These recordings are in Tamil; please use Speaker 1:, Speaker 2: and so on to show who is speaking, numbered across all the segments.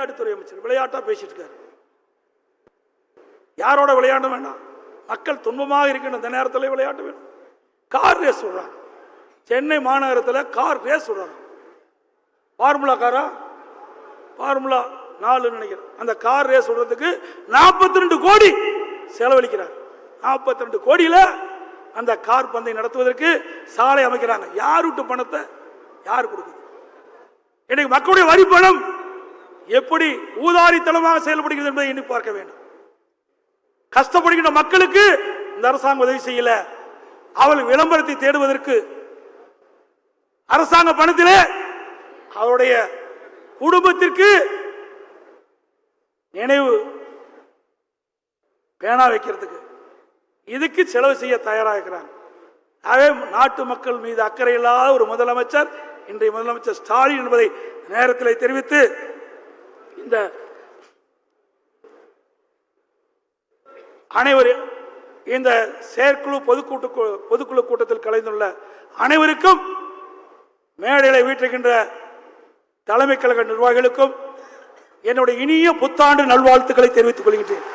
Speaker 1: விளையாட்டுத்துறை அமைச்சர் விளையாட்டா பேசிட்டு இருக்காரு. யாரோட விளையாட வேண்டாம், மக்கள் துன்பமாக இருக்கின்ற இந்த நேரத்தில் விளையாட்டு வேணும். கார் ரேஸ் விடுறாங்க, சென்னை மாநகரத்தில் கார் ரேஸ் விடுறாங்க. ஃபார்முலா காரா, ஃபார்முலா 4 நினைக்கிறேன். அந்த கார் ரேஸ் விடுறதுக்கு 42 கோடி செலவழிக்கிறார். 42 கோடியில அந்த கார் பந்தயம் நடத்துவதற்கு சாலை அமைக்கிறாங்க. யார் விட்டு பணத்தை யார் கொடுக்குது? இன்னைக்கு மக்களுடைய வரி பணம் எப்படி ஊதாரித்தனமாக செயல்படுகிறது என்பதை எண்ணி பார்க்க வேண்டும். கஷ்டப்படுகின்ற மக்களுக்கு இந்த அரசாங்கம் உதவி செய்யல. அவள் விளம்பரத்தை தேடுவதற்கு அரசாங்க பணத்திலே அவருடைய குடும்பத்திற்கு நினைவு பேனா வைக்கிறதுக்கு இதுக்கு செலவு செய்ய தயாராக இருக்கிறாங்க. ஆகவே நாட்டு மக்கள் மீது அக்கறை இல்லாத ஒரு முதலமைச்சர் இன்றைய முதலமைச்சர் ஸ்டாலின் என்பதை நேரத்தில் தெரிவித்து, இந்த அனைவரும் இந்த செயற்குழு பொதுக்குழு கூட்டத்தில் கலந்துள்ள அனைவருக்கும், மேடைகளை வீட்டுகின்ற தலைமை கழக நிர்வாகிகளுக்கும் என்னுடைய இனிய புத்தாண்டு நல்வாழ்த்துக்களை தெரிவித்துக் கொள்கின்றேன்.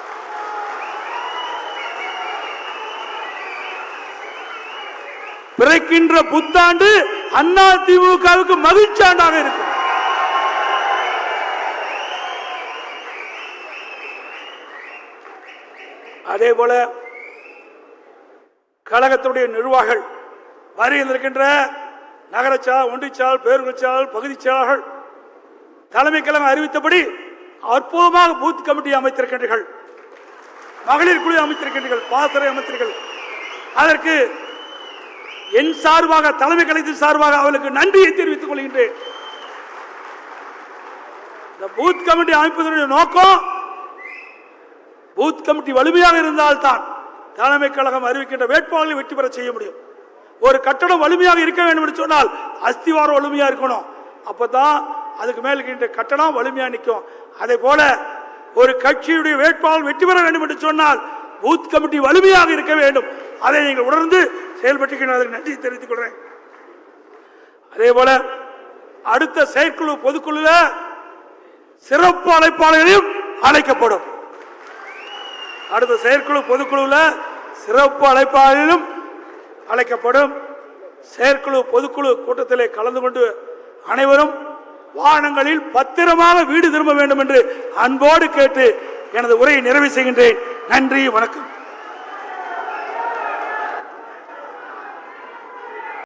Speaker 1: பிறக்கின்ற புத்தாண்டு அதிமுகவுக்கு மகிழ்ச்சியாண்டாக இருக்கும். அதே போல கழகத்துடைய நிர்வாகிகள் வருகின்ற இருக்கின்ற நகரச்சால், ஒன்றிச்சால், பேரூராட்சியாளர், பகுதி செயலாளர்கள் தலைமை கழகம் அறிவித்தபடி அற்புதமாக பூத் கமிட்டி அமைத்திருக்கின்றீர்கள், மகளிர் குழு அமைத்திருக்கின்றீர்கள், பாசறை அமைத்திருக்கிறீர்கள். அதற்கு என் சார்பாக, தலைமை கழகத்தின் சார்பாக அவளுக்கு நன்றியை தெரிவித்துக் கொள்கின்றேன். இந்த பூத் கமிட்டி அமைப்பதனுடைய நோக்கம், பூத் கமிட்டி வலிமையாக இருந்தால்தான் தலைமை கழகம் அறிவிக்கின்ற வேட்பாளர்களை வெற்றி பெற செய்ய முடியும். ஒரு கட்டடம் வலிமையாக இருக்க வேண்டும் என்று சொன்னால் அஸ்திவாரம் வலிமையா இருக்கணும். அப்பதான் அதுக்கு மேல் இருக்கின்ற கட்டடம் வலிமையா நிற்கும். அதே போல ஒரு கட்சியுடைய வேட்பாளர் வெற்றி பெற வேண்டும் என்று சொன்னால் பூத் கமிட்டி வலிமையாக இருக்க வேண்டும். அதை நீங்கள் உணர்ந்து செயல்பட்டு நன்றி தெரிவித்துக் கொள்றேன். அதே போல அடுத்த செயற்குழு பொதுக்குழுல சிறப்பு அழைப்பாளர்களையும் அழைக்கப்படும். அடுத்த செயற்குழு பொதுக்குழுல சிறப்பு அழைப்பாளர்களும் அழைக்கப்படும். செயற்குழு பொதுக்குழு கூட்டத்திலே கலந்து கொண்டு அனைவரும் வாகனங்களில் பத்திரமாக வீடு திரும்ப வேண்டும் என்று அன்போடு கேட்டு எனது உரையை நிறைவு செய்கின்றேன். நன்றி, வணக்கம்.